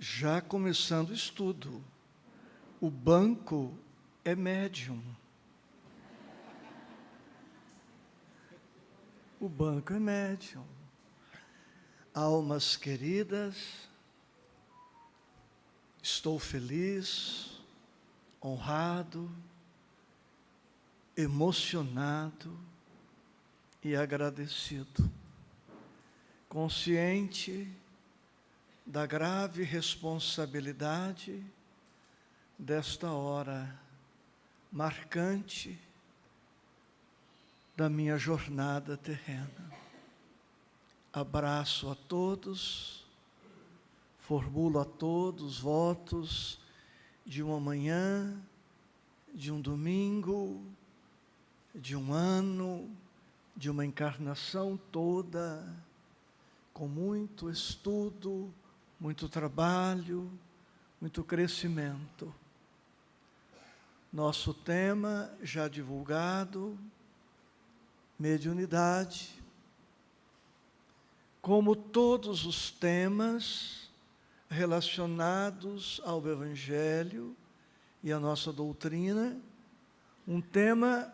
Já começando o estudo, o banco é médium. O banco é médium. Almas queridas, estou feliz, honrado, emocionado e agradecido, consciente da grave responsabilidade desta hora marcante da minha jornada terrena. Abraço a todos, formulo a todos votos de uma manhã, de um domingo, de um ano, de uma encarnação toda, com muito estudo, muito trabalho, muito crescimento. Nosso tema, já divulgado, mediunidade. Como todos os temas relacionados ao Evangelho e à nossa doutrina, um tema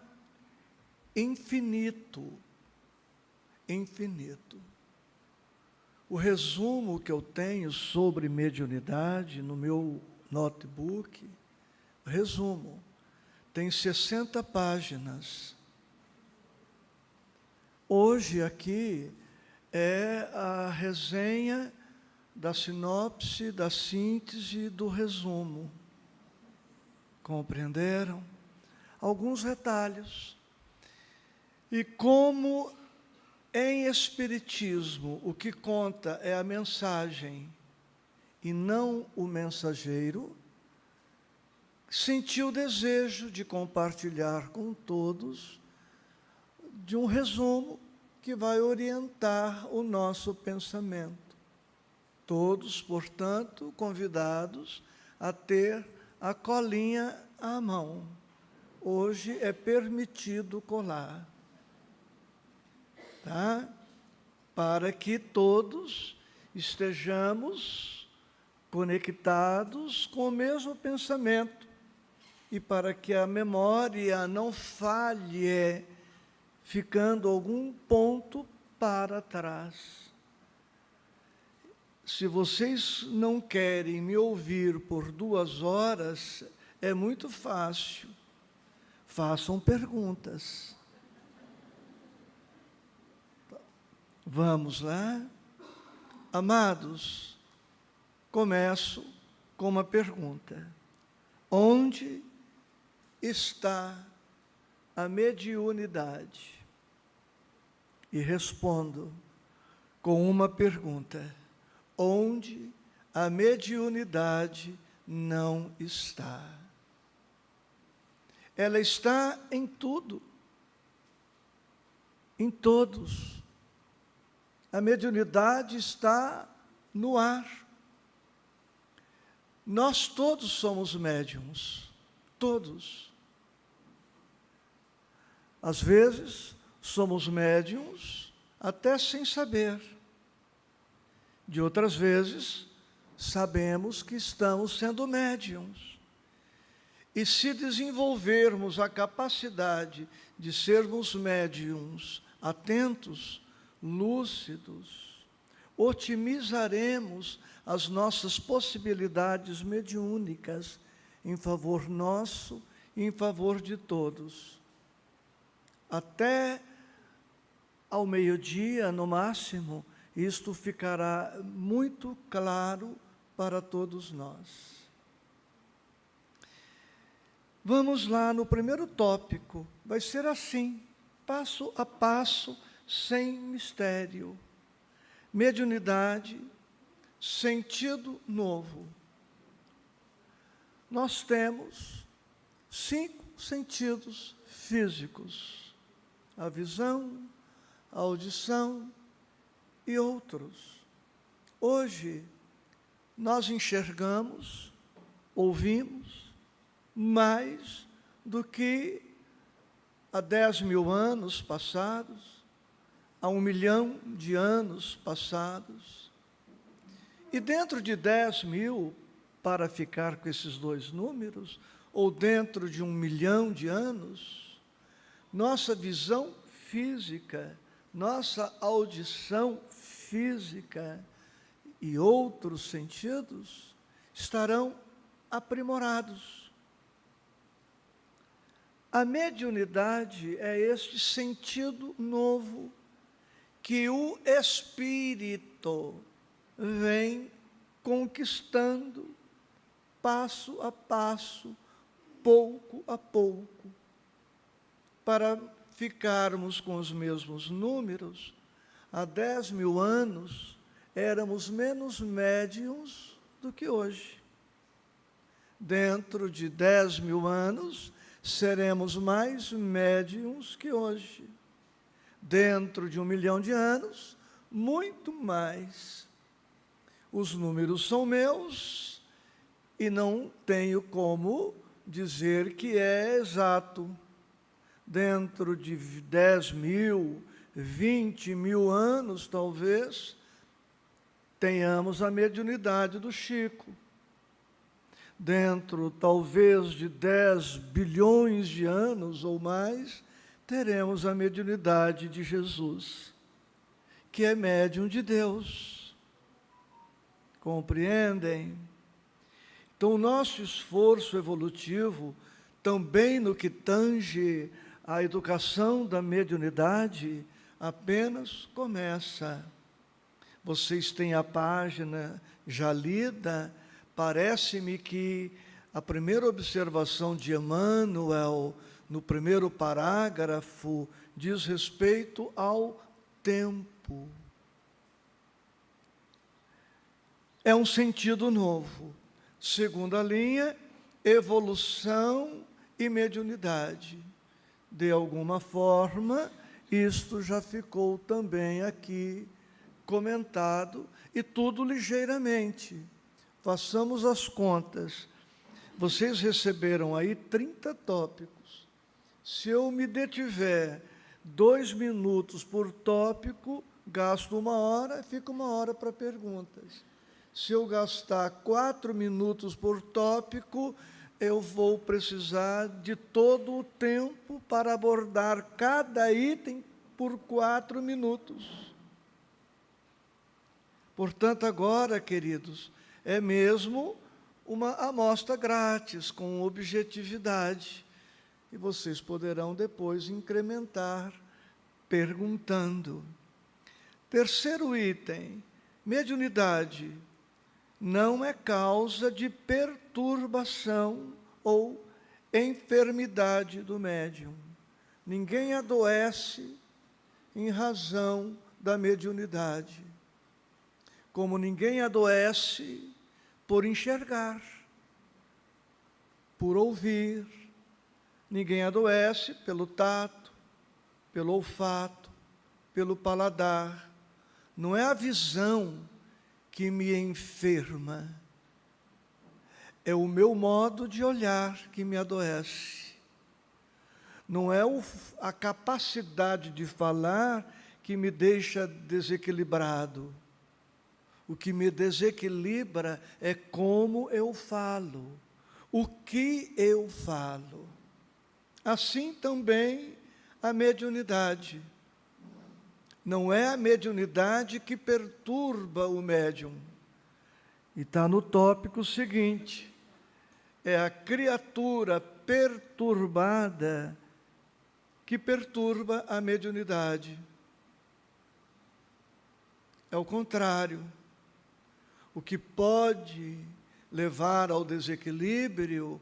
infinito, infinito. O resumo que eu tenho sobre mediunidade no meu notebook, resumo, tem 60 páginas. Hoje aqui é a resenha da sinopse, da síntese, do resumo. Compreenderam? Alguns retalhos. E como em Espiritismo o que conta é a mensagem e não o mensageiro, senti o desejo de compartilhar com todos de um resumo que vai orientar o nosso pensamento. Todos, portanto, convidados a ter a colinha à mão. Hoje é permitido colar. Tá? Para que todos estejamos conectados com o mesmo pensamento e para que a memória não falhe, ficando algum ponto para trás. Se vocês não querem me ouvir por 2 horas, é muito fácil. Façam perguntas. Vamos lá? Amados, começo com uma pergunta. Onde está a mediunidade? E respondo com uma pergunta. Onde a mediunidade não está? Ela está em tudo, em todos. A mediunidade está no ar. Nós todos somos médiuns, todos. Às vezes, somos médiuns até sem saber. De outras vezes, sabemos que estamos sendo médiuns. E se desenvolvermos a capacidade de sermos médiuns atentos, lúcidos, otimizaremos as nossas possibilidades mediúnicas em favor nosso e em favor de todos. Até ao meio-dia, no máximo, isto ficará muito claro para todos nós. Vamos lá no primeiro tópico. Vai ser assim, passo a passo, sem mistério. Mediunidade, sentido novo. Nós temos 5 sentidos físicos: a visão, a audição e outros. Hoje, nós enxergamos, ouvimos, mais do que há 10.000 anos passados, há 1 milhão de anos passados. E dentro de 10.000, para ficar com esses dois números, ou dentro de 1 milhão de anos, nossa visão física, nossa audição física e outros sentidos estarão aprimorados. A mediunidade é este sentido novo que o Espírito vem conquistando passo a passo, pouco a pouco, para ficarmos com os mesmos números. Há 10.000 anos, éramos menos médiuns do que hoje. Dentro de 10.000 anos, seremos mais médiuns que hoje. Dentro de 1 milhão de anos, muito mais. Os números são meus e não tenho como dizer que é exato. Dentro de 10.000, 20.000 anos, talvez, tenhamos a mediunidade do Chico. Dentro, talvez, de 10 bilhões de anos ou mais, teremos a mediunidade de Jesus, que é médium de Deus. Compreendem? Então, o nosso esforço evolutivo, também no que tange a educação da mediunidade, apenas começa. Vocês têm a página já lida. Parece-me que a primeira observação de Emmanuel, no primeiro parágrafo, diz respeito ao tempo. É um sentido novo. Segunda linha, evolução e mediunidade. De alguma forma, isto já ficou também aqui comentado, e tudo ligeiramente. Façamos as contas. Vocês receberam aí 30 tópicos. Se eu me detiver 2 minutos por tópico, gasto 1 hora, fica 1 hora para perguntas. Se eu gastar 4 minutos por tópico, eu vou precisar de todo o tempo para abordar cada item por 4 minutos. Portanto, agora, queridos, é mesmo uma amostra grátis, com objetividade. E vocês poderão depois incrementar, perguntando. Terceiro item, mediunidade não é causa de perturbação ou enfermidade do médium. Ninguém adoece em razão da mediunidade, como ninguém adoece por enxergar, por ouvir. Ninguém adoece pelo tato, pelo olfato, pelo paladar. Não é a visão que me enferma, é o meu modo de olhar que me adoece. Não é a capacidade de falar que me deixa desequilibrado. O que me desequilibra é como eu falo, o que eu falo. Assim também a mediunidade. Não é a mediunidade que perturba o médium. E está no tópico seguinte: é a criatura perturbada que perturba a mediunidade. É o contrário. O que pode levar ao desequilíbrio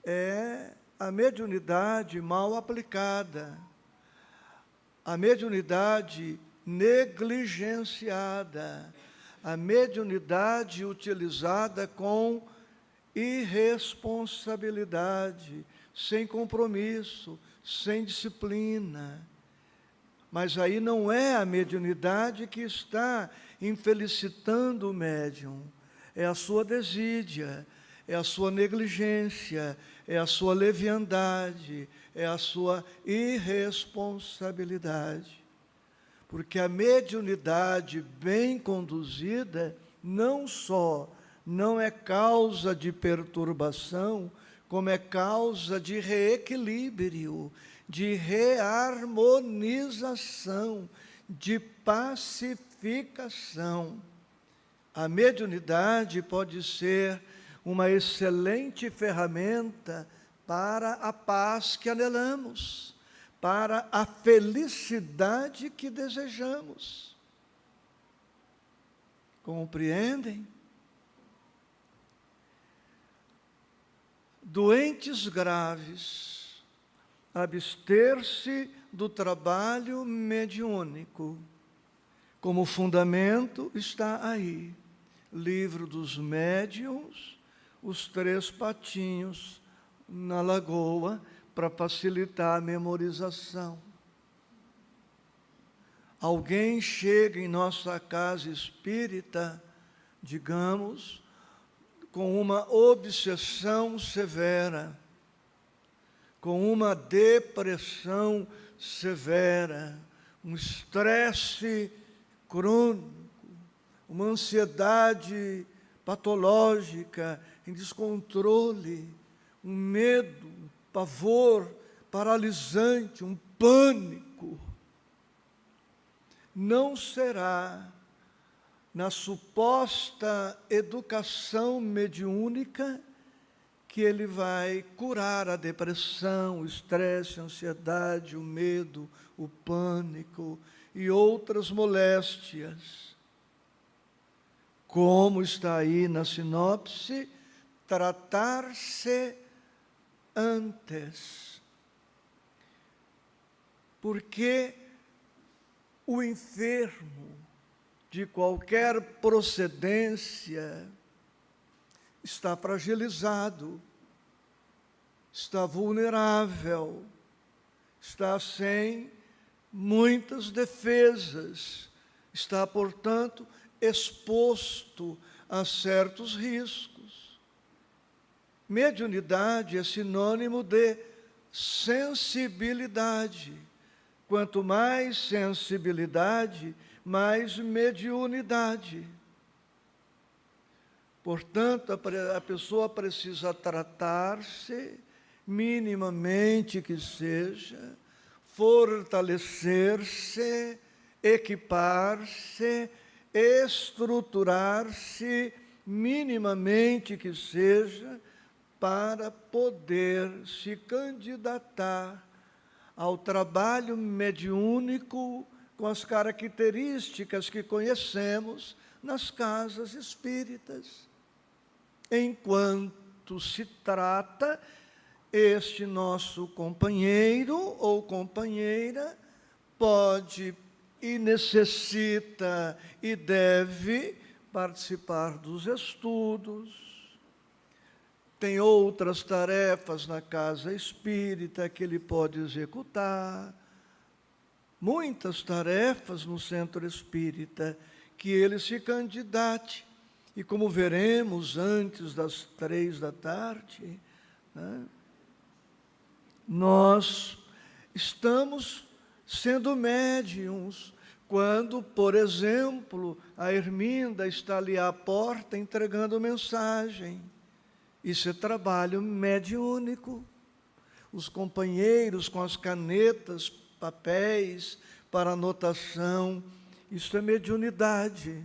é a mediunidade mal aplicada, a mediunidade negligenciada, a mediunidade utilizada com irresponsabilidade, sem compromisso, sem disciplina. Mas aí não é a mediunidade que está infelicitando o médium, é a sua desídia, é a sua negligência, é a sua leviandade, é a sua irresponsabilidade. Porque a mediunidade bem conduzida não só não é causa de perturbação, como é causa de reequilíbrio, de reharmonização, de pacificação. A mediunidade pode ser uma excelente ferramenta para a paz que anelamos, para a felicidade que desejamos. Compreendem? Doentes graves, abster-se do trabalho mediúnico. Como fundamento está aí, Livro dos Médiuns, os 3 patinhos na lagoa, para facilitar a memorização. Alguém chega em nossa casa espírita, digamos, com uma obsessão severa, com uma depressão severa, um estresse crônico, uma ansiedade patológica, em descontrole, um medo, um pavor paralisante, um pânico. Não será na suposta educação mediúnica que ele vai curar a depressão, o estresse, a ansiedade, o medo, o pânico e outras moléstias. Como está aí na sinopse, tratar-se antes. Porque o enfermo de qualquer procedência está fragilizado, está vulnerável, está sem muitas defesas, está, portanto, exposto a certos riscos. Mediunidade é sinônimo de sensibilidade. Quanto mais sensibilidade, mais mediunidade. Portanto, a pessoa precisa tratar-se, minimamente que seja, fortalecer-se, equipar-se, estruturar-se, minimamente que seja, para poder se candidatar ao trabalho mediúnico com as características que conhecemos nas casas espíritas. Enquanto se trata, este nosso companheiro ou companheira pode e necessita e deve participar dos estudos. Tem outras tarefas na casa espírita que ele pode executar. Muitas tarefas no centro espírita que ele se candidate. E como veremos antes das 15h, né, nós estamos sendo médiuns quando, por exemplo, a Erminda está ali à porta entregando mensagem. Isso é trabalho mediúnico. Os companheiros com as canetas, papéis para anotação, isso é mediunidade.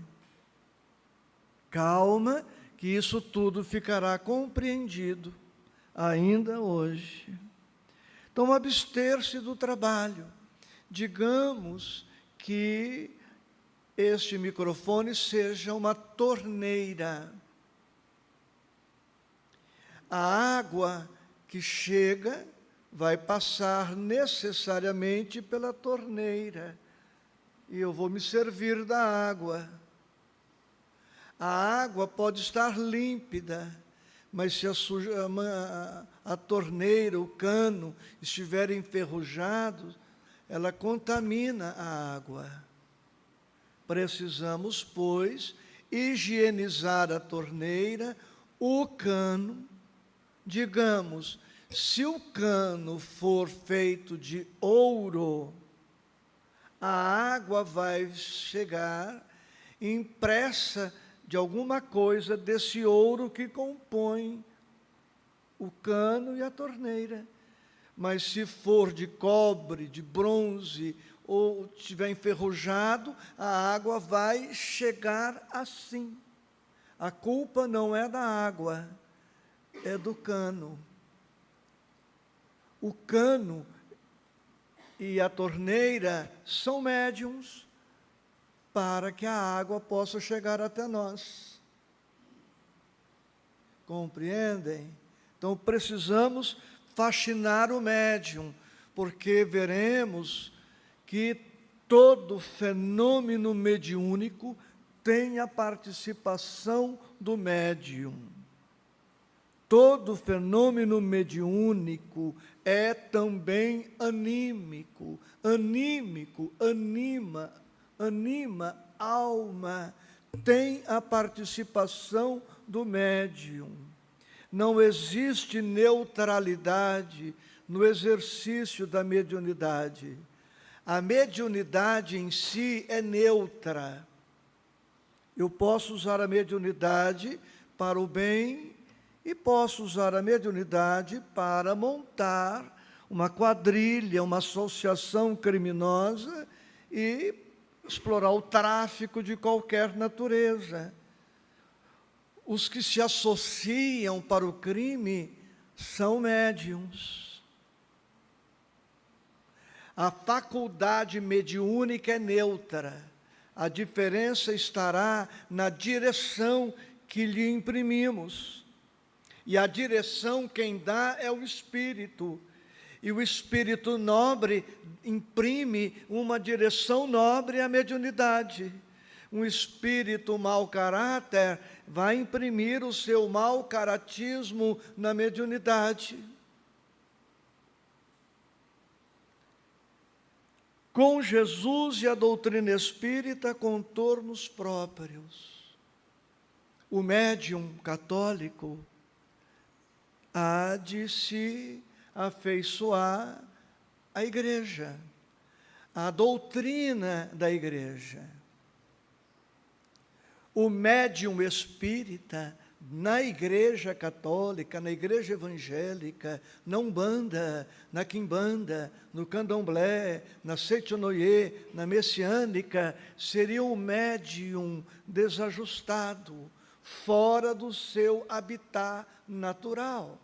Calma, que isso tudo ficará compreendido ainda hoje. Então, abster-se do trabalho. Digamos que este microfone seja uma torneira. A água que chega vai passar necessariamente pela torneira. E eu vou me servir da água. A água pode estar límpida, mas se a torneira, o cano, estiver enferrujado, ela contamina a água. Precisamos, pois, higienizar a torneira, o cano. Digamos, se o cano for feito de ouro, a água vai chegar impressa de alguma coisa desse ouro que compõe o cano e a torneira. Mas se for de cobre, de bronze, ou estiver enferrujado, a água vai chegar assim. A culpa não é da água, é do cano. O cano e a torneira são médiums para que a água possa chegar até nós. Compreendem? Então, precisamos fascinar o médium, porque veremos que todo fenômeno mediúnico tem a participação do médium. Todo fenômeno mediúnico é também anímico. Anímico, anima, alma, tem a participação do médium. Não existe neutralidade no exercício da mediunidade. A mediunidade em si é neutra. Eu posso usar a mediunidade para o bem e posso usar a mediunidade para montar uma quadrilha, uma associação criminosa e explorar o tráfico de qualquer natureza. Os que se associam para o crime são médiuns. A faculdade mediúnica é neutra. A diferença estará na direção que lhe imprimimos. E a direção quem dá é o espírito. E o espírito nobre imprime uma direção nobre à mediunidade. Um espírito mau caráter vai imprimir o seu mau caratismo na mediunidade. Com Jesus e a doutrina espírita, contornos próprios. O médium católico há de se afeiçoar à igreja, à doutrina da igreja. O médium espírita, na igreja católica, na igreja evangélica, na Umbanda, na Quimbanda, no Candomblé, na Seitonoye, na Messiânica, seria um médium desajustado, fora do seu habitat natural.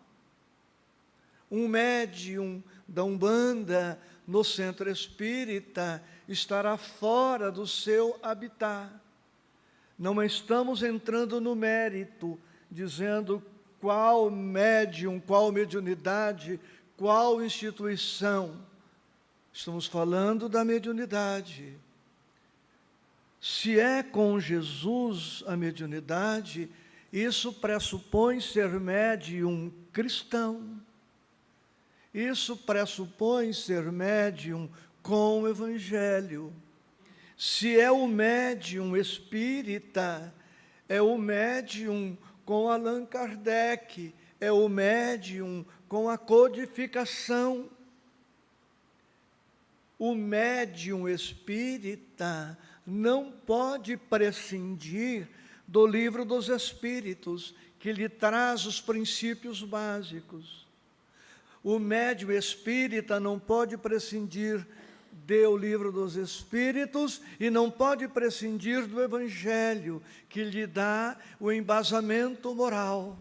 Um médium da Umbanda, no centro espírita, estará fora do seu habitat. Não estamos entrando no mérito, dizendo qual médium, qual mediunidade, qual instituição. Estamos falando da mediunidade. Se é com Jesus a mediunidade, isso pressupõe ser médium cristão. Isso pressupõe ser médium com o Evangelho. Se é o médium espírita, é o médium com Allan Kardec, é o médium com a codificação. O médium espírita não pode prescindir do Livro dos Espíritos, que lhe traz os princípios básicos. O médium espírita não pode prescindir do Livro dos Espíritos e não pode prescindir do Evangelho, que lhe dá o embasamento moral.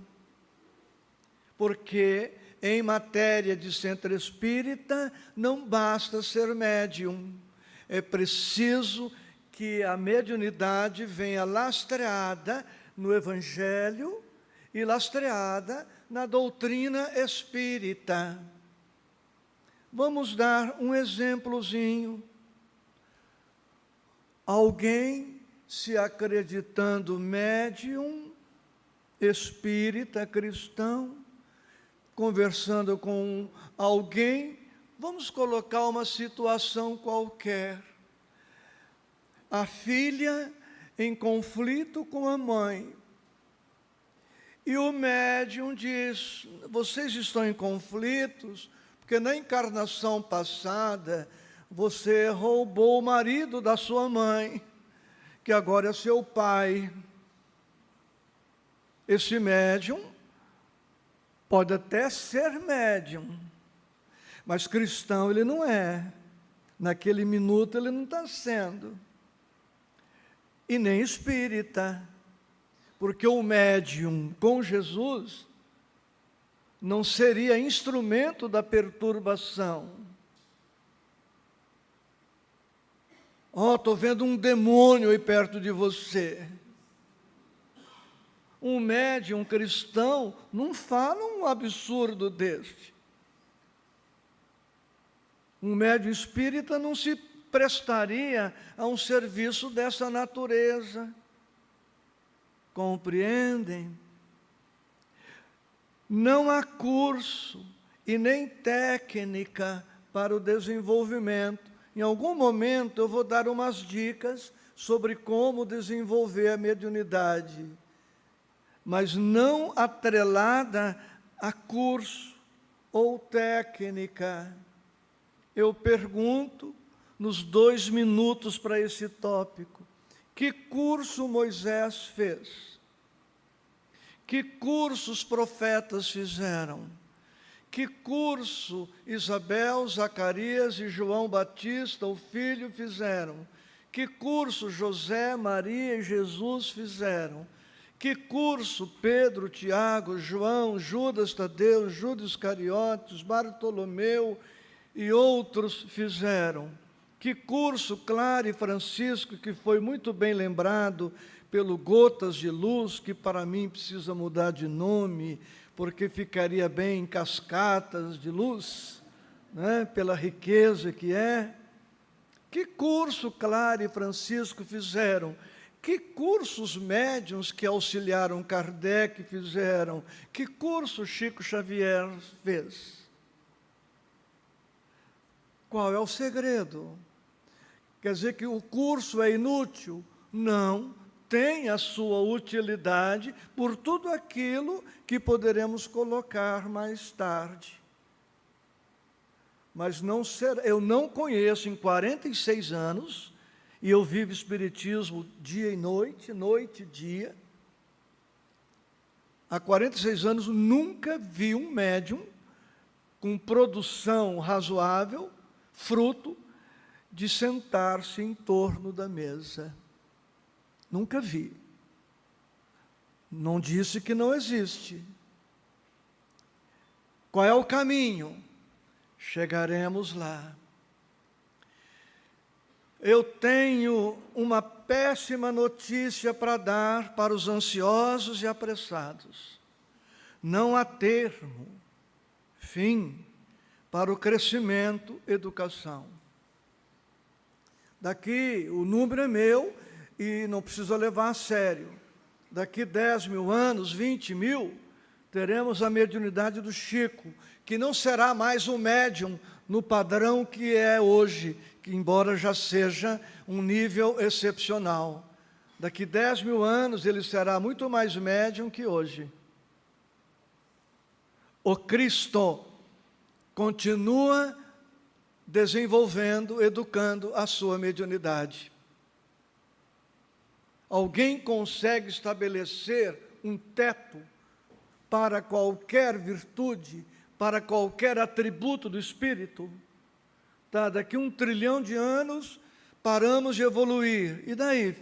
Porque em matéria de centro espírita não basta ser médium, é preciso que a mediunidade venha lastreada no Evangelho e lastreada na doutrina espírita. Vamos dar um exemplozinho. Alguém se acreditando médium, espírita, cristão, conversando com alguém, vamos colocar uma situação qualquer. A filha em conflito com a mãe. E o médium diz: vocês estão em conflitos porque na encarnação passada você roubou o marido da sua mãe, que agora é seu pai. Esse médium pode até ser médium, mas cristão ele não é. Naquele minuto ele não está sendo. E nem espírita, porque o médium com Jesus não seria instrumento da perturbação. Estou vendo um demônio aí perto de você. Um médium cristão não fala um absurdo deste. Um médium espírita não se prestaria a um serviço dessa natureza. Compreendem? Não há curso e nem técnica para o desenvolvimento. Em algum momento eu vou dar umas dicas sobre como desenvolver a mediunidade, mas não atrelada a curso ou técnica. Eu pergunto, nos 2 minutos para esse tópico, que curso Moisés fez? Que curso os profetas fizeram? Que curso Isabel, Zacarias e João Batista, o filho, fizeram? Que curso José, Maria e Jesus fizeram? Que curso Pedro, Tiago, João, Judas Tadeu, Judas Iscariotes, Bartolomeu e outros fizeram? Que curso Clara e Francisco, que foi muito bem lembrado pelo Gotas de Luz, que para mim precisa mudar de nome, porque ficaria bem em Cascatas de Luz, né, pela riqueza que é. Que curso Clara e Francisco fizeram? Que cursos médiuns que auxiliaram Kardec fizeram? Que curso Chico Xavier fez? Qual é o segredo? Quer dizer que o curso é inútil? Não, tem a sua utilidade por tudo aquilo que poderemos colocar mais tarde. Mas eu não conheço em 46 anos, e eu vivo espiritismo dia e noite, noite e dia. Há 46 anos nunca vi um médium com produção razoável, fruto de sentar-se em torno da mesa. Nunca vi. Não disse que não existe. Qual é o caminho? Chegaremos lá. Eu tenho uma péssima notícia para dar para os ansiosos e apressados. Não há termo, fim, para o crescimento, educação. Daqui, o número é meu e não precisa levar a sério. Daqui 10 mil anos, 20 mil, teremos a mediunidade do Chico, que não será mais um médium no padrão que é hoje, que embora já seja um nível excepcional. Daqui 10 mil anos ele será muito mais médium que hoje. O Cristo continua desenvolvendo, educando a sua mediunidade. Alguém consegue estabelecer um teto para qualquer virtude, para qualquer atributo do espírito? Tá, daqui 1 trilhão de anos, paramos de evoluir. E daí?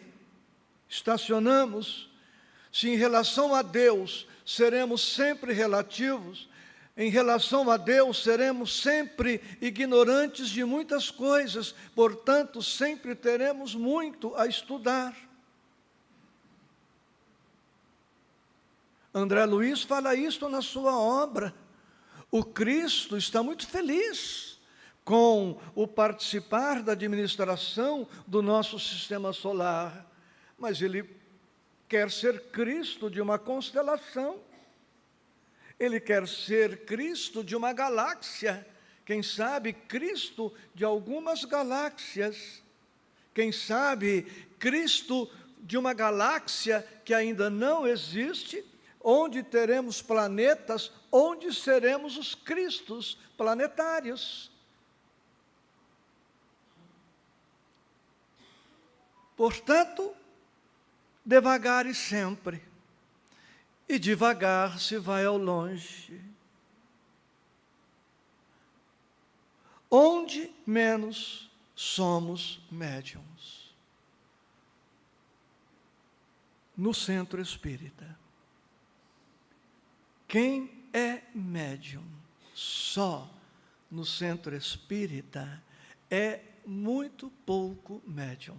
Estacionamos? Se em relação a Deus seremos sempre relativos, em relação a Deus seremos sempre ignorantes de muitas coisas, portanto, sempre teremos muito a estudar. André Luiz fala isso na sua obra. O Cristo está muito feliz com o participar da administração do nosso sistema solar, mas ele quer ser Cristo de uma constelação, ele quer ser Cristo de uma galáxia, quem sabe Cristo de algumas galáxias, quem sabe Cristo de uma galáxia que ainda não existe, onde teremos planetas, onde seremos os Cristos planetários. Portanto, devagar e sempre. e devagar se vai ao longe. Onde menos somos médiums? No centro espírita. Quem é médium só no centro espírita é muito pouco médium.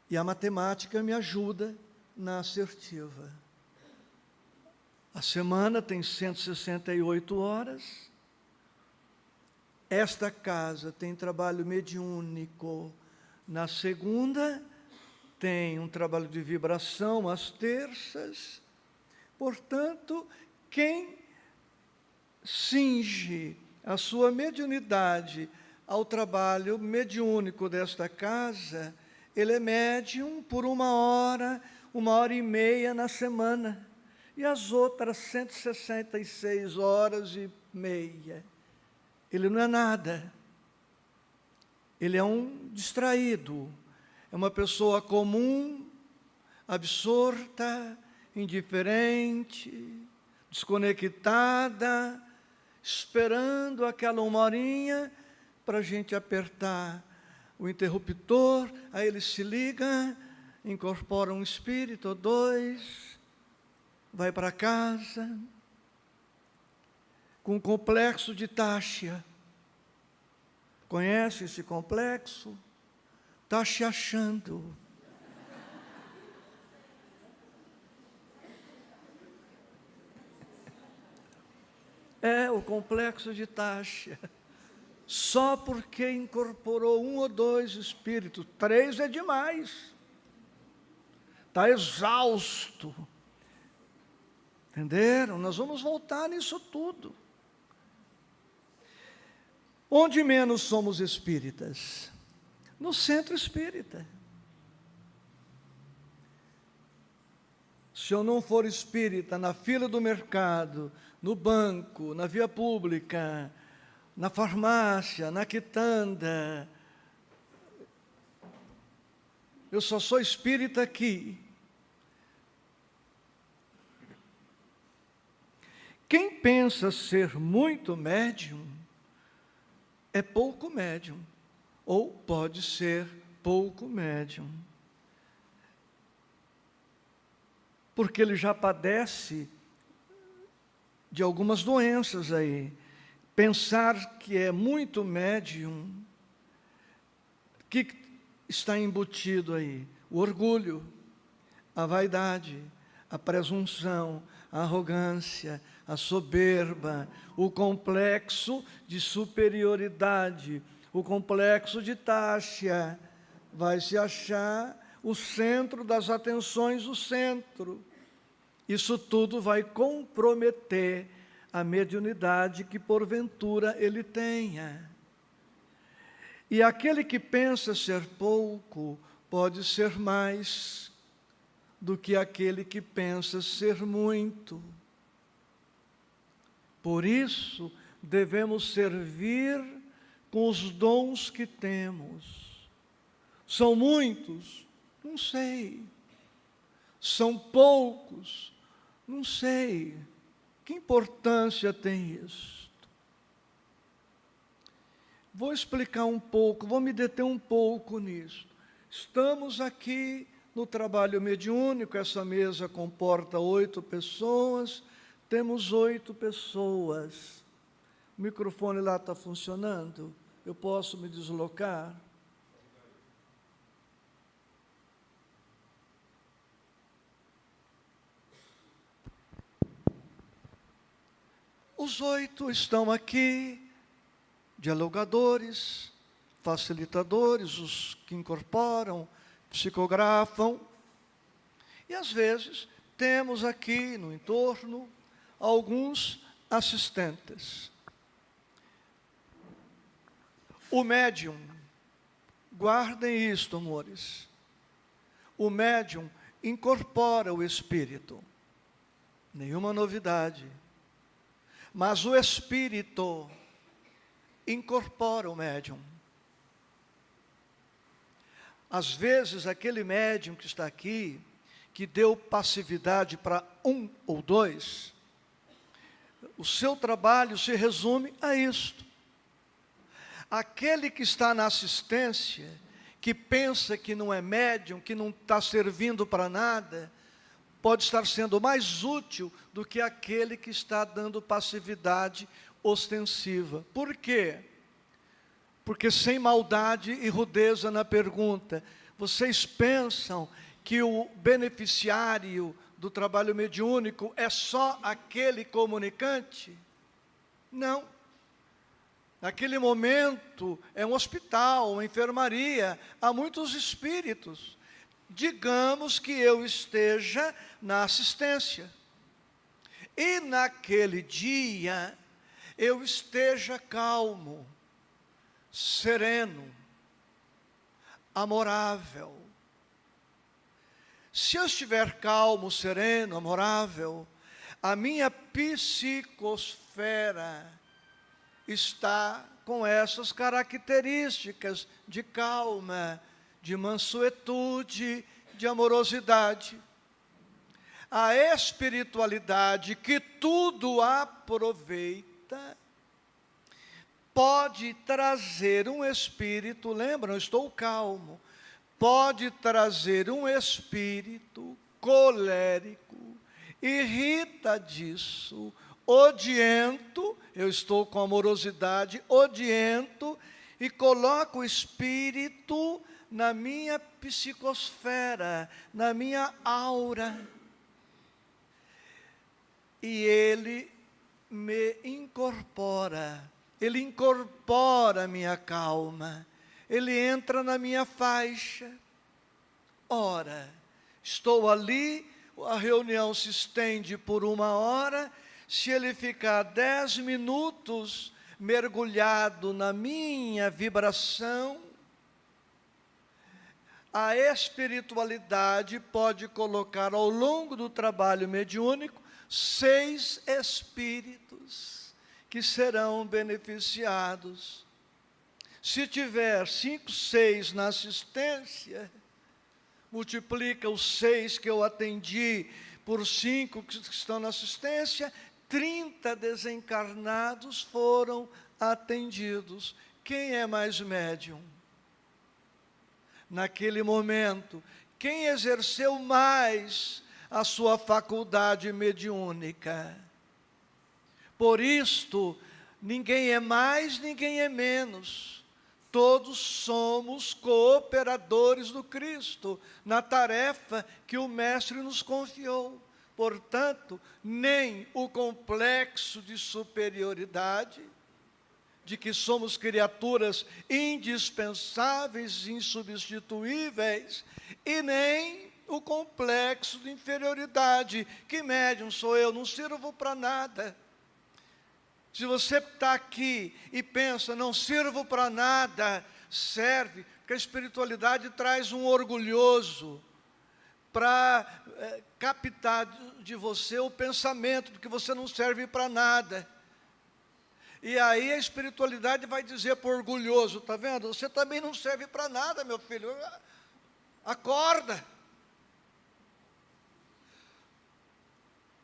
E a matemática me ajuda na assertiva. A semana tem 168 horas. Esta casa tem trabalho mediúnico na segunda, tem um trabalho de vibração às terças. Portanto, quem cinge a sua mediunidade ao trabalho mediúnico desta casa, ele é médium por 1h30 na semana. E as outras 166 horas e meia, ele não é nada. Ele é um distraído, é uma pessoa comum, absorta, indiferente, desconectada, esperando aquela 1h para a gente apertar o interruptor, aí ele se liga, incorpora um espírito ou dois, vai para casa, com o complexo de Táchia. Conhece esse complexo? Está se achando. É o complexo de Táchia. Só porque incorporou 1 ou 2 espíritos, 3 é demais. Está exausto. Entenderam? Nós vamos voltar nisso tudo. Onde menos somos espíritas? No centro espírita. Se eu não for espírita na fila do mercado, no banco, na via pública, na farmácia, na quitanda, eu só sou espírita aqui. Quem pensa ser muito médium, é pouco médium, ou pode ser pouco médium. Porque ele já padece de algumas doenças aí. Pensar que é muito médium, o que está embutido aí? O orgulho, a vaidade, a presunção, a arrogância, a soberba, o complexo de superioridade, o complexo de Táchia. Vai se achar o centro das atenções, o centro. Isso tudo vai comprometer a mediunidade que porventura ele tenha. E aquele que pensa ser pouco, pode ser mais do que aquele que pensa ser muito. Por isso, devemos servir com os dons que temos. São muitos? Não sei. São poucos? Não sei. Que importância tem isso? Vou explicar um pouco, vou me deter um pouco nisso. Estamos aqui no trabalho mediúnico, essa mesa comporta 8 pessoas, temos 8 pessoas. O microfone lá está funcionando? Eu posso me deslocar? Os 8 estão aqui, dialogadores, facilitadores, os que incorporam, psicografam. E às vezes temos aqui no entorno alguns assistentes. O médium, guardem isto, amores. O médium incorpora o espírito. Nenhuma novidade. Mas o espírito incorpora o médium. Às vezes, aquele médium que está aqui, que deu passividade para 1 ou 2, o seu trabalho se resume a isto. Aquele que está na assistência, que pensa que não é médium, que não está servindo para nada, pode estar sendo mais útil do que aquele que está dando passividade ostensiva. Por quê? Porque sem maldade e rudeza na pergunta, vocês pensam que o beneficiário do trabalho mediúnico é só aquele comunicante? Não. Naquele momento é um hospital, uma enfermaria, há muitos espíritos. Digamos que eu esteja na assistência. E naquele dia eu esteja calmo, sereno, amorável. Se eu estiver calmo, sereno, amorável, a minha psicosfera está com essas características de calma, de mansuetude, de amorosidade. A espiritualidade que tudo aproveita pode trazer um espírito, lembram, estou calmo, pode trazer um espírito colérico, irritadiço, odiento, eu estou com amorosidade, odiento, e coloco o espírito na minha psicosfera, na minha aura. E ele me incorpora, ele incorpora a minha calma, ele entra na minha faixa. Ora, estou ali, a reunião se estende por 1 hora, se ele ficar 10 minutos mergulhado na minha vibração, a espiritualidade pode colocar ao longo do trabalho mediúnico 6 espíritos que serão beneficiados. Se tiver 5, 6 na assistência, multiplica os 6 que eu atendi por 5 que estão na assistência, 30 desencarnados foram atendidos. Quem é mais médium? Naquele momento, quem exerceu mais a sua faculdade mediúnica? Por isto, ninguém é mais, ninguém é menos. Todos somos cooperadores do Cristo, na tarefa que o Mestre nos confiou. Portanto, nem o complexo de superioridade, de que somos criaturas indispensáveis, insubstituíveis, e nem o complexo de inferioridade, que médium sou eu, não sirvo para nada. Se você está aqui e pensa, não sirvo para nada, serve, porque a espiritualidade traz um orgulhoso para captar de você o pensamento de que você não serve para nada. E aí a espiritualidade vai dizer para o orgulhoso, está vendo? Você também não serve para nada, meu filho. Acorda.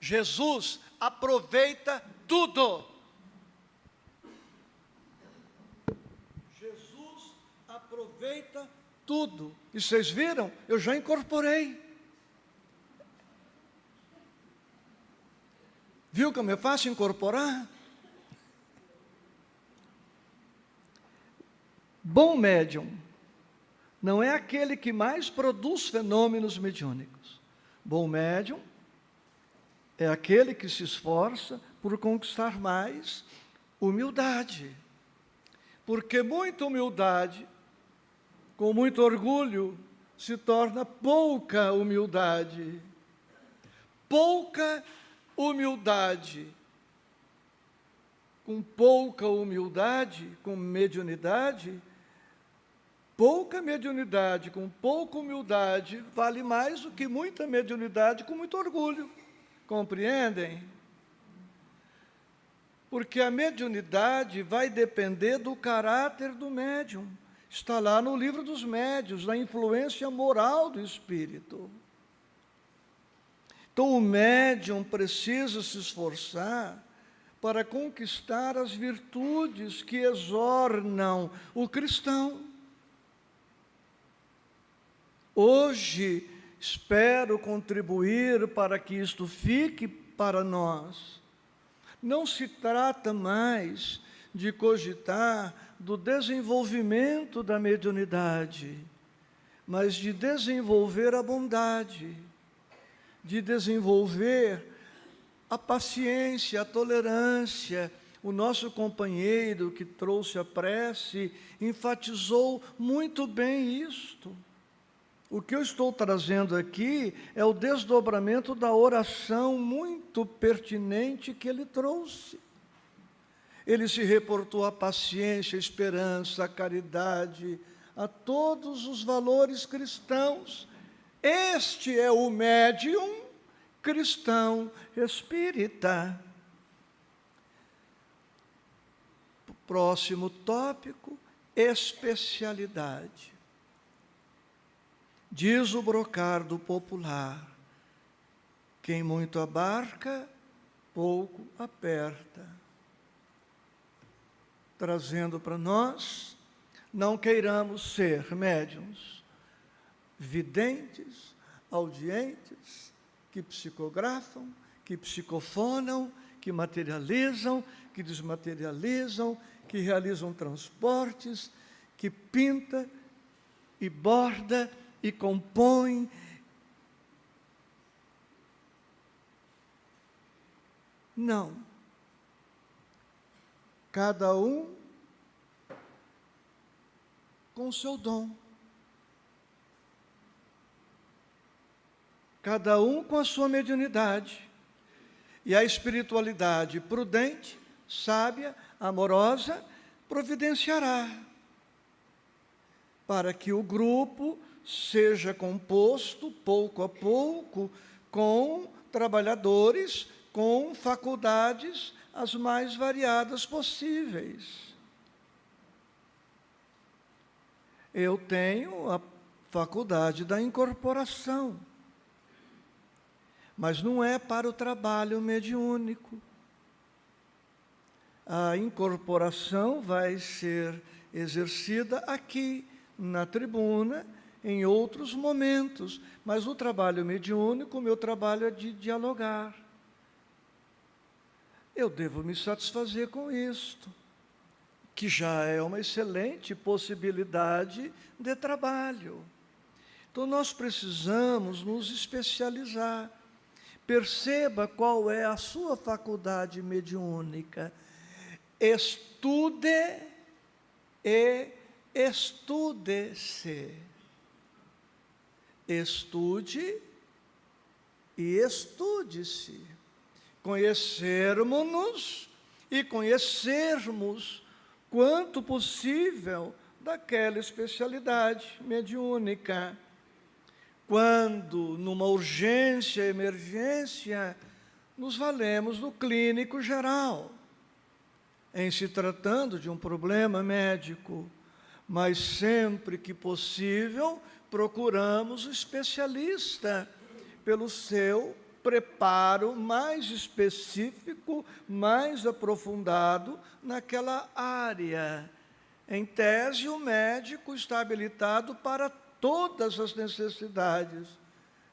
Jesus aproveita tudo. Jesus aproveita tudo. E vocês viram? Eu já incorporei. Viu como é fácil incorporar? Bom médium não é aquele que mais produz fenômenos mediúnicos. Bom médium é aquele que se esforça por conquistar mais humildade. Porque muita humildade, com muito orgulho, se torna pouca humildade. Pouca humildade. Com pouca humildade, com mediunidade, pouca mediunidade com pouca humildade vale mais do que muita mediunidade com muito orgulho. Compreendem? Porque a mediunidade vai depender do caráter do médium. Está lá no livro dos médiuns, na influência moral do espírito. Então, o médium precisa se esforçar para conquistar as virtudes que exornam o cristão. Hoje, espero contribuir para que isto fique para nós. Não se trata mais de cogitar do desenvolvimento da mediunidade, mas de desenvolver a bondade, de desenvolver a paciência, a tolerância. O nosso companheiro que trouxe a prece enfatizou muito bem isto. O que eu estou trazendo aqui é o desdobramento da oração muito pertinente que ele trouxe. Ele se reportou à paciência, à esperança, à caridade, a todos os valores cristãos. Este é o médium cristão espírita. Próximo tópico, especialidade. Diz o brocardo popular: quem muito abarca, pouco aperta. Trazendo para nós, não queiramos ser médiuns, videntes, audientes, que psicografam, que psicofonam, que materializam, que desmaterializam, que realizam transportes, que pinta e borda e compõe. Não. Cada um com o seu dom. Cada um com a sua mediunidade. E a espiritualidade prudente, sábia, amorosa, providenciará para que o grupo seja composto, pouco a pouco, com trabalhadores, com faculdades as mais variadas possíveis. Eu tenho a faculdade da incorporação, mas não é para o trabalho mediúnico. A incorporação vai ser exercida aqui, na tribuna, em outros momentos, mas o trabalho mediúnico, o meu trabalho é de dialogar. Eu devo me satisfazer com isto, que já é uma excelente possibilidade de trabalho. Então, nós precisamos nos especializar. Perceba qual é a sua faculdade mediúnica. Estude e estude-se. Estude e estude-se. Conhecermos-nos e conhecermos quanto possível daquela especialidade mediúnica. Quando, numa urgência, emergência, nos valemos do clínico geral, em se tratando de um problema médico, mas sempre que possível, procuramos o especialista pelo seu preparo mais específico, mais aprofundado naquela área. Em tese, o médico está habilitado para todas as necessidades,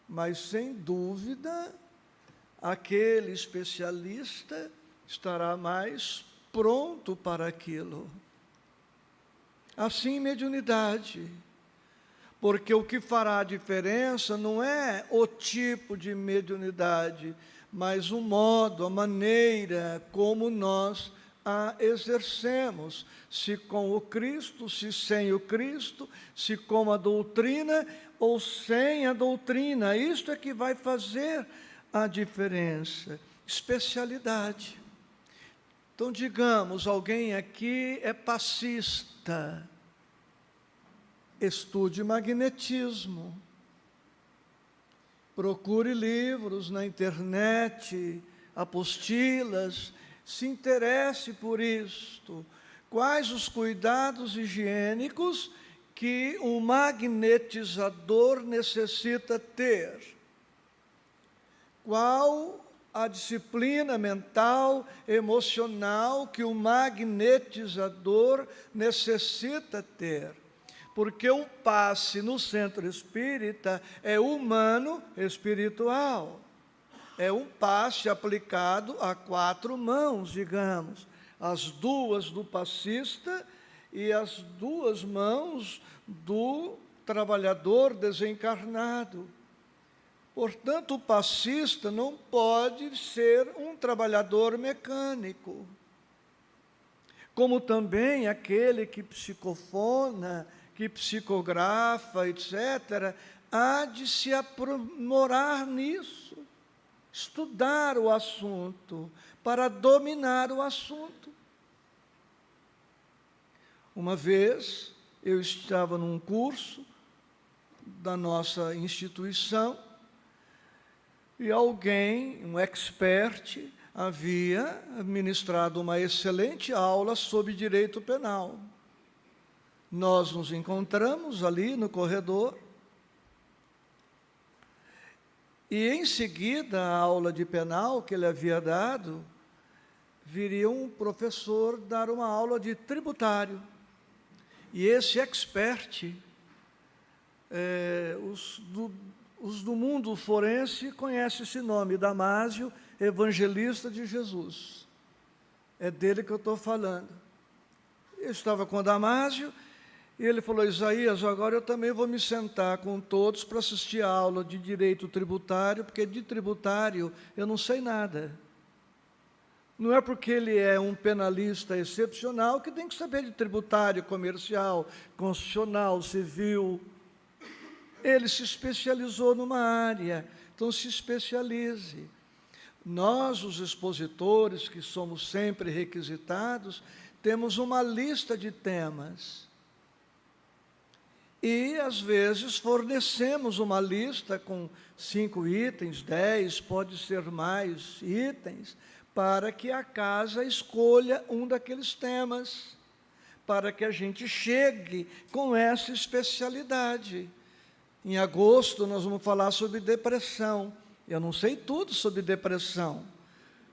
mas, sem dúvida, aquele especialista estará mais pronto para aquilo. Assim, mediunidade. Porque o que fará a diferença não é o tipo de mediunidade, mas o modo, a maneira como nós a exercemos. Se com o Cristo, se sem o Cristo, se com a doutrina ou sem a doutrina. Isto é que vai fazer a diferença. Especialidade. Então, digamos, alguém aqui é passista. Estude magnetismo. Procure livros na internet, apostilas, se interesse por isto. Quais os cuidados higiênicos que um magnetizador necessita ter? Qual a disciplina mental, emocional que o magnetizador necessita ter? Porque o passe no centro espírita é humano espiritual. É um passe aplicado a 4 mãos, digamos. As 2 do passista e as 2 mãos do trabalhador desencarnado. Portanto, o passista não pode ser um trabalhador mecânico. Como também aquele que psicofona, que psicografa, etc., há de se aprimorar nisso, estudar o assunto, para dominar o assunto. Uma vez, eu estava num curso da nossa instituição, e alguém, um expert, havia ministrado uma excelente aula sobre direito penal. Nós nos encontramos ali no corredor, e em seguida a aula de penal que ele havia dado, viria um professor dar uma aula de tributário. E esse expert, os do mundo forense conhecem esse nome, Damásio, evangelista de Jesus. É dele que eu estou falando. Eu estava com o Damásio, e ele falou: Isaías, agora eu também vou me sentar com todos para assistir a aula de direito tributário, porque de tributário eu não sei nada. Não é porque ele é um penalista excepcional que tem que saber de tributário, comercial, constitucional, civil. Ele se especializou numa área, então se especialize. Nós, os expositores, que somos sempre requisitados, temos uma lista de temas. E, às vezes, fornecemos uma lista com 5 itens, 10, pode ser mais itens, para que a casa escolha um daqueles temas, para que a gente chegue com essa especialidade. Em agosto, nós vamos falar sobre depressão. Eu não sei tudo sobre depressão,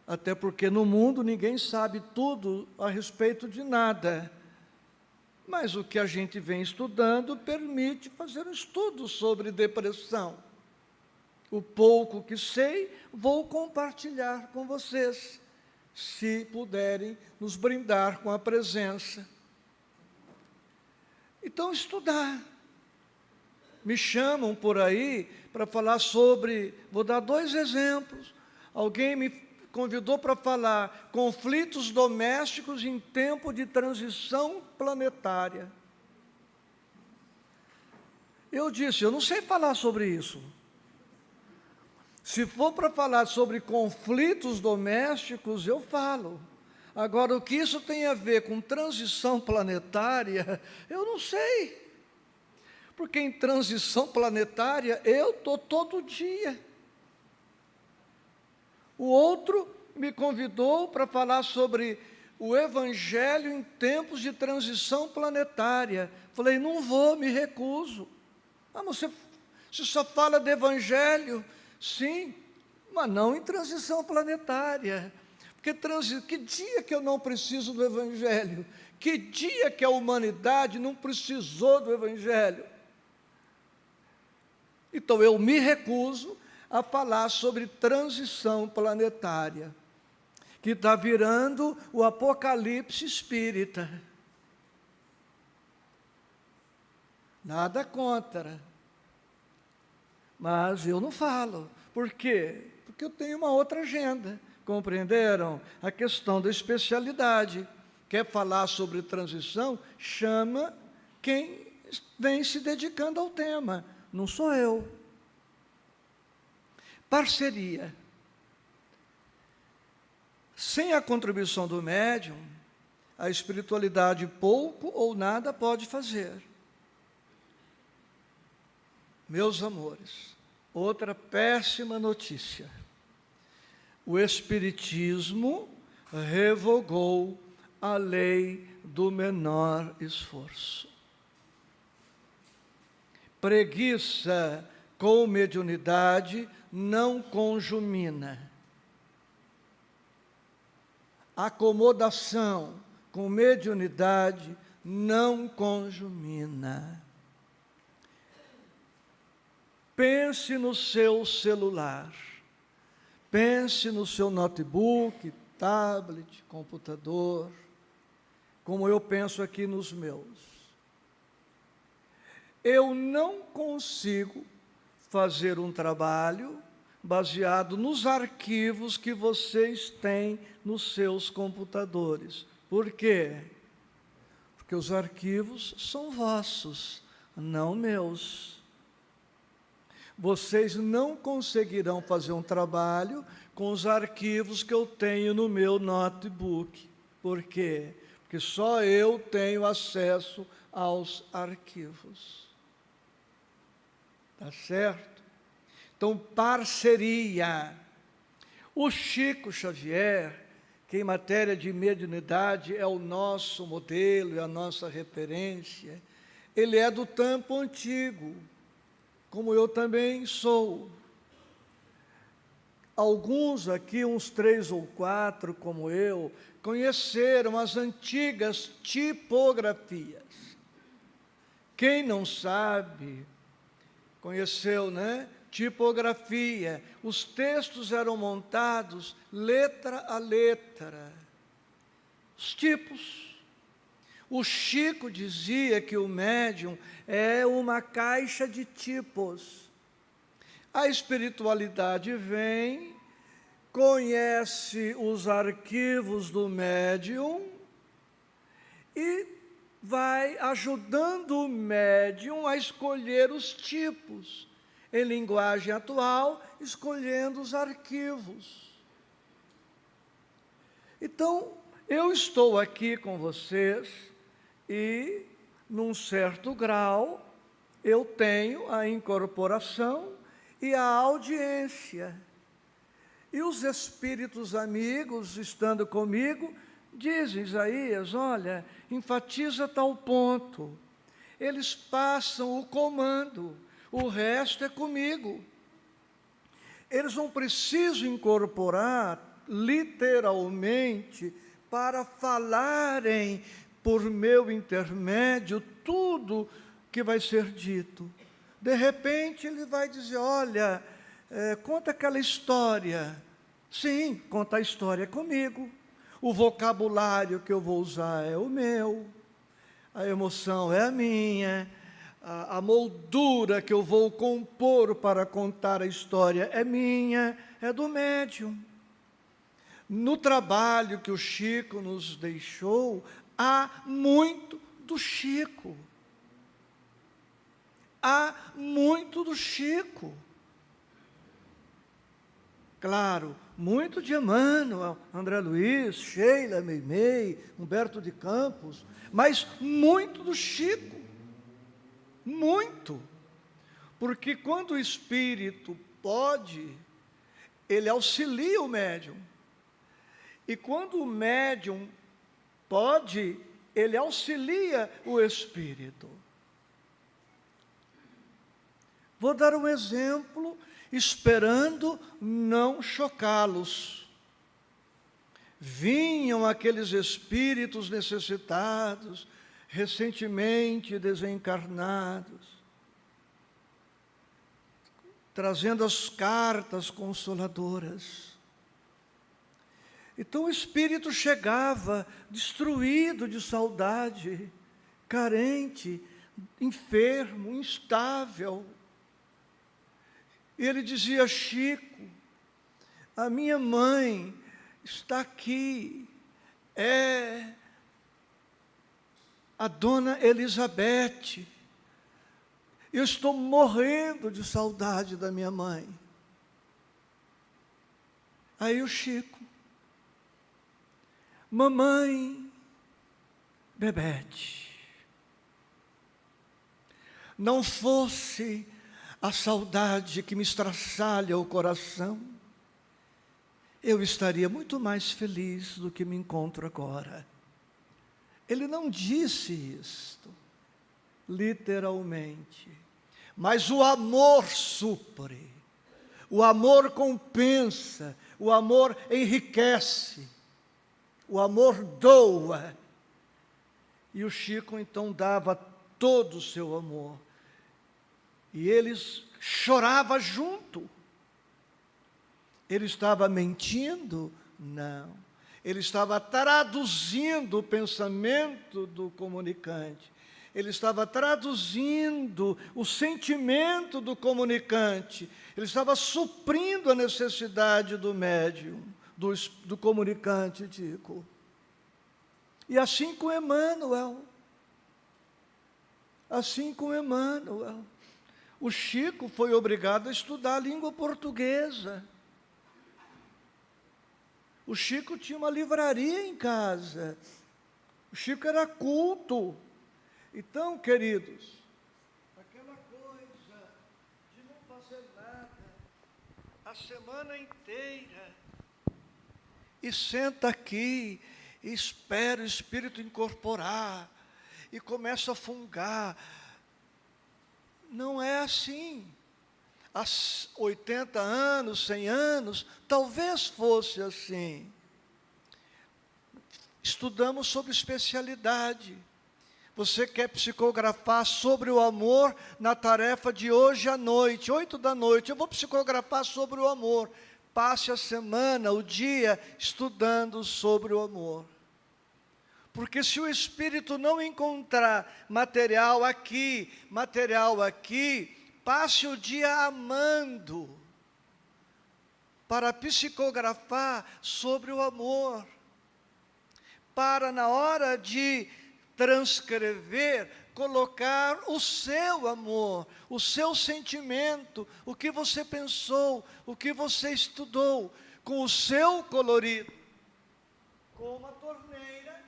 até porque no mundo ninguém sabe tudo a respeito de nada. Mas o que a gente vem estudando permite fazer um estudo sobre depressão. O pouco que sei, vou compartilhar com vocês, se puderem nos brindar com a presença. Então, estudar. Me chamam por aí para falar sobre, vou dar 2 exemplos. Alguém me convidou para falar conflitos domésticos em tempo de transição planetária. Eu disse, eu não sei falar sobre isso. Se for para falar sobre conflitos domésticos, eu falo. Agora, o que isso tem a ver com transição planetária, eu não sei. Porque em transição planetária, eu estou todo dia. O outro me convidou para falar sobre o Evangelho em tempos de transição planetária. Falei, não vou, me recuso. Ah, você só fala de Evangelho? Sim, mas não em transição planetária. Porque que dia que eu não preciso do Evangelho? Que dia que a humanidade não precisou do Evangelho? Então, eu me recuso a falar sobre transição planetária, que está virando o apocalipse espírita. Nada contra, mas eu não falo. Por quê? Porque eu tenho uma outra agenda, compreenderam? A questão da especialidade. Quer falar sobre transição? Chama quem vem se dedicando ao tema. Não sou eu. Parceria. Sem a contribuição do médium, a espiritualidade pouco ou nada pode fazer. Meus amores, outra péssima notícia. O Espiritismo revogou a lei do menor esforço. Preguiça com mediunidade não conjumina. Acomodação com mediunidade não conjumina. Pense no seu celular, pense no seu notebook, tablet, computador, como eu penso aqui nos meus. Eu não consigo fazer um trabalho baseado nos arquivos que vocês têm nos seus computadores. Por quê? Porque os arquivos são vossos, não meus. Vocês não conseguirão fazer um trabalho com os arquivos que eu tenho no meu notebook. Por quê? Porque só eu tenho acesso aos arquivos. Tá certo? Então, parceria. O Chico Xavier, que em matéria de mediunidade é o nosso modelo, é a nossa referência, ele é do tempo antigo, como eu também sou. Alguns aqui, uns 3 ou 4, como eu, conheceram as antigas tipografias. Quem não sabe, conheceu, né? Tipografia. Os textos eram montados letra a letra. Os tipos. O Chico dizia que o médium é uma caixa de tipos. A espiritualidade vem, conhece os arquivos do médium e vai ajudando o médium a escolher os tipos, em linguagem atual, escolhendo os arquivos. Então, eu estou aqui com vocês e, num certo grau, eu tenho a incorporação e a audiência. E os espíritos amigos, estando comigo, dizem, Isaías, olha, enfatiza tal ponto. Eles passam o comando, o resto é comigo. Eles não precisam incorporar literalmente para falarem por meu intermédio tudo que vai ser dito. De repente ele vai dizer, olha, conta aquela história. Sim, conta a história comigo. O vocabulário que eu vou usar é o meu, a emoção é a minha, a moldura que eu vou compor para contar a história é minha, é do médium. No trabalho que o Chico nos deixou, há muito do Chico. Há muito do Chico. Claro, muito de Emmanuel, André Luiz, Sheila, Meimei, Humberto de Campos, mas muito do Chico, muito. Porque quando o espírito pode, ele auxilia o médium. E quando o médium pode, ele auxilia o espírito. Vou dar um exemplo, esperando não chocá-los. Vinham aqueles espíritos necessitados, recentemente desencarnados, trazendo as cartas consoladoras. Então o espírito chegava destruído de saudade, carente, enfermo, instável. E ele dizia, Chico, a minha mãe está aqui, é a dona Elizabeth. Eu estou morrendo de saudade da minha mãe. Aí o Chico, mamãe Bebete, não fosse a saudade que me estraçalha o coração, eu estaria muito mais feliz do que me encontro agora. Ele não disse isto, literalmente, Mas o amor supre, o amor compensa, o amor enriquece, o amor doa. E o Chico então dava todo o seu amor. E eles choravam junto. Ele estava mentindo? Não. Ele estava traduzindo o pensamento do comunicante. Ele estava traduzindo o sentimento do comunicante. Ele estava suprindo a necessidade do médium, do comunicante, Chico. E assim com Emmanuel. Assim com Emmanuel. O Chico foi obrigado a estudar a língua portuguesa. O Chico tinha uma livraria em casa. O Chico era culto. Então, queridos, aquela coisa de não fazer nada a semana inteira e senta aqui e espera o Espírito incorporar e começa a fungar. Não é assim. Há 80 anos, 100 anos, talvez fosse assim. Estudamos sobre especialidade. Você quer psicografar sobre o amor na tarefa de hoje à noite, 8 da noite. Eu vou psicografar sobre o amor. Passe a semana, o dia, estudando sobre o amor. Porque se o espírito não encontrar material aqui, passe o dia amando, para psicografar sobre o amor. Para, na hora de transcrever, colocar o seu amor, o seu sentimento, o que você pensou, o que você estudou, com o seu colorido. Como a torneira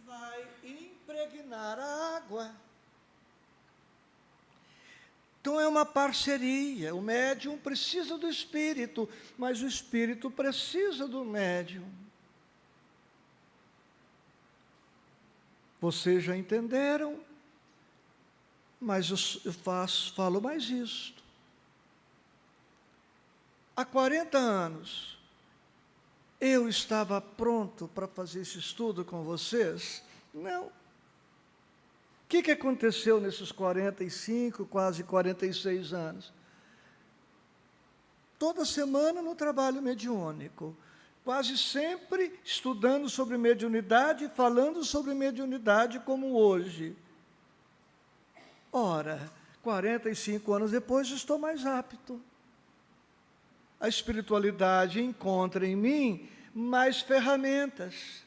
vai impregnar a água. Então é uma parceria. O médium precisa do espírito, mas o espírito precisa do médium. Vocês já entenderam, mas eu falo mais isto. Há 40 anos, eu estava pronto para fazer esse estudo com vocês? Não. O que aconteceu nesses 45, quase 46 anos? Toda semana no trabalho mediúnico. Quase sempre estudando sobre mediunidade, falando sobre mediunidade como hoje. Ora, 45 anos depois estou mais apto. A espiritualidade encontra em mim mais ferramentas.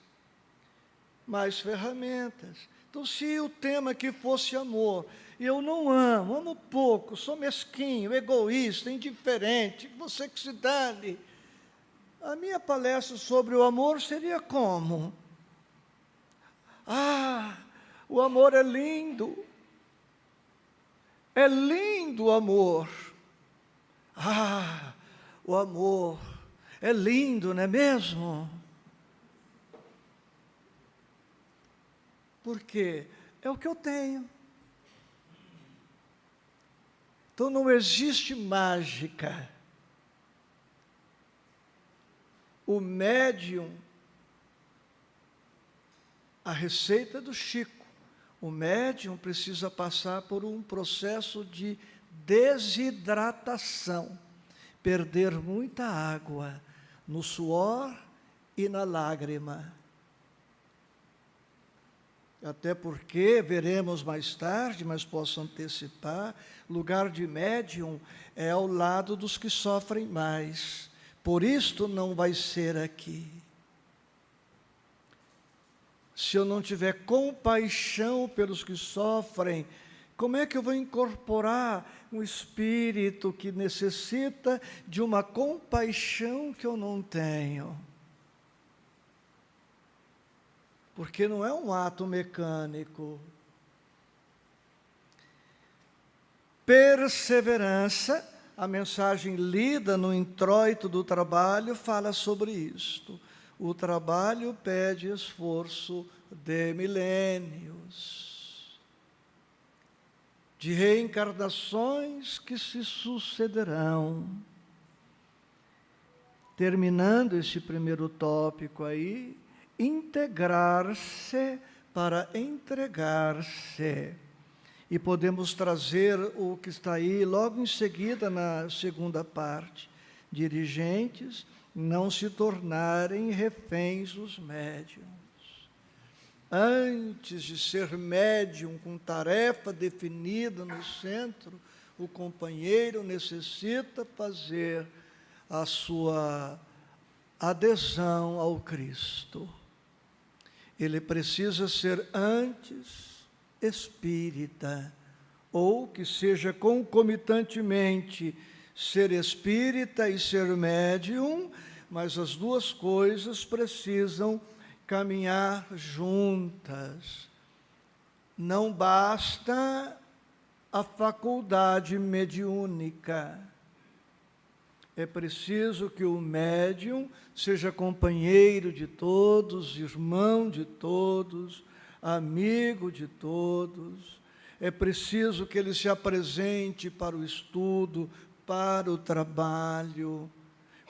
Mais ferramentas. Então, se o tema aqui fosse amor, eu não amo pouco, sou mesquinho, egoísta, indiferente, você que se dane. A minha palestra sobre o amor seria como? O amor é lindo. É lindo o amor. O amor é lindo, não é mesmo? Por quê? É o que eu tenho. Então não existe mágica. O médium, a receita do Chico, o médium precisa passar por um processo de desidratação, perder muita água no suor e na lágrima. Até porque, veremos mais tarde, mas posso antecipar, lugar de médium é ao lado dos que sofrem mais. Por isto não vai ser aqui. Se eu não tiver compaixão pelos que sofrem, como é que eu vou incorporar um espírito que necessita de uma compaixão que eu não tenho? Porque não é um ato mecânico. Perseverança. A mensagem lida no introito do trabalho fala sobre isto. O trabalho pede esforço de milênios. de reencarnações que se sucederão. Terminando esse primeiro tópico aí, integrar-se para entregar-se. E podemos trazer o que está aí logo em seguida na segunda parte. Dirigentes não se tornarem reféns dos médiuns. Antes de ser médium com tarefa definida no centro, o companheiro necessita fazer a sua adesão ao Cristo. Ele precisa ser antes espírita, ou que seja concomitantemente ser espírita e ser médium, mas as duas coisas precisam caminhar juntas. Não basta a faculdade mediúnica. É preciso que o médium seja companheiro de todos, irmão de todos, amigo de todos. É preciso que ele se apresente para o estudo, para o trabalho,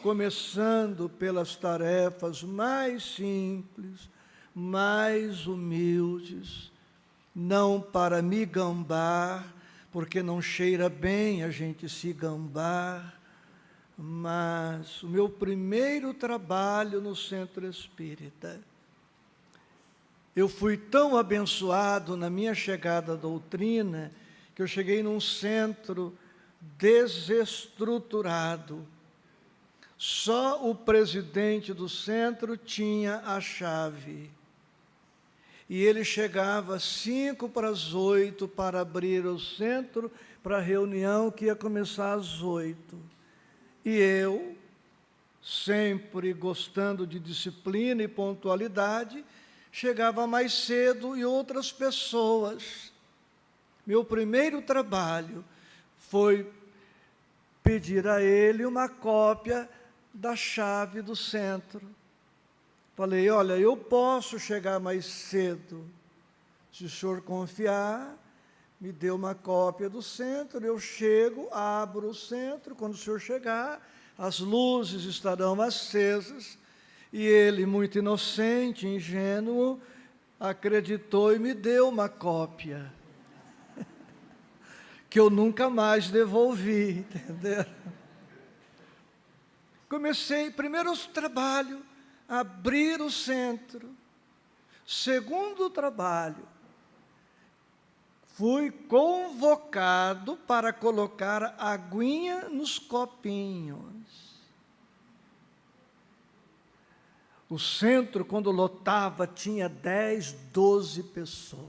começando pelas tarefas mais simples, mais humildes, não para me gambar, porque não cheira bem a gente se gambar, mas o meu primeiro trabalho no centro espírita, eu fui tão abençoado na minha chegada à doutrina, que eu cheguei num centro desestruturado. Só o presidente do centro tinha a chave. E ele chegava às 7:55 para abrir o centro para a reunião que ia começar às 8. E eu, sempre gostando de disciplina e pontualidade, chegava mais cedo e outras pessoas. Meu primeiro trabalho foi pedir a ele uma cópia da chave do centro. Falei, olha, eu posso chegar mais cedo. Se o senhor confiar, me dê uma cópia do centro, eu chego, abro o centro, quando o senhor chegar, as luzes estarão acesas. E ele, muito inocente, ingênuo, acreditou e me deu uma cópia, que eu nunca mais devolvi, entendeu? Comecei, primeiro trabalho, abrir o centro. Segundo trabalho, fui convocado para colocar aguinha nos copinhos. O centro, quando lotava, tinha 10, 12 pessoas.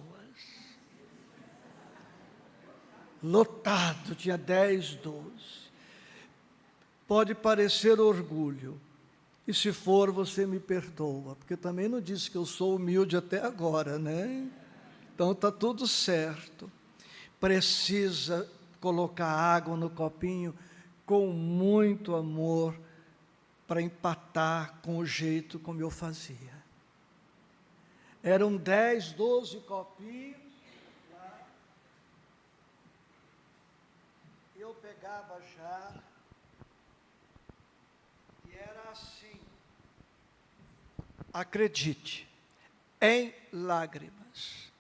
Lotado, tinha 10, 12. Pode parecer orgulho. E se for, você me perdoa, porque também não disse que eu sou humilde até agora, né? Então está tudo certo. Precisa colocar água no copinho com muito amor, para empatar com o jeito como eu fazia. Eram 10, 12 copinhos, lá. Eu pegava a jarra, e era assim, acredite, em lágrimas,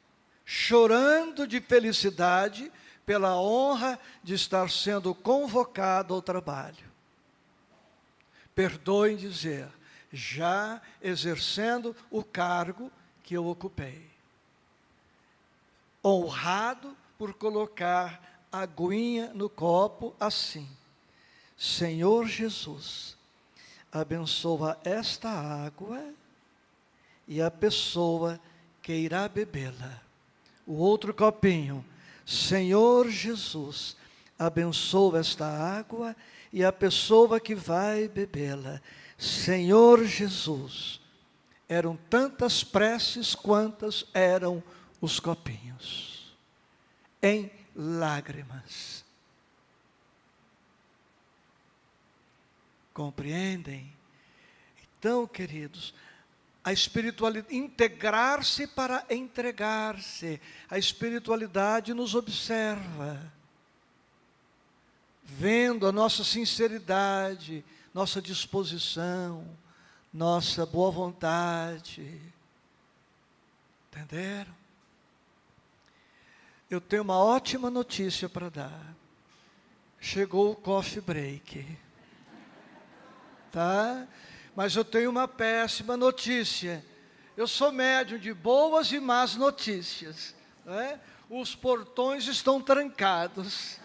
chorando de felicidade pela honra de estar sendo convocado ao trabalho. Perdoem dizer, já exercendo o cargo que eu ocupei. Honrado por colocar a aguinha no copo assim. Senhor Jesus, abençoa esta água e a pessoa que irá bebê-la. O outro copinho, Senhor Jesus, abençoa esta água e a pessoa que vai bebê-la. Senhor Jesus, eram tantas preces quantas eram os copinhos, em lágrimas. Compreendem? Então, queridos, A espiritualidade, integrar-se para entregar-se. A espiritualidade nos observa, vendo a nossa sinceridade, nossa disposição, nossa boa vontade. Entenderam? Eu tenho uma ótima notícia para dar. Chegou o coffee break. Tá? Mas eu tenho uma péssima notícia. Eu sou médium de boas e más notícias. Né? Os portões estão trancados.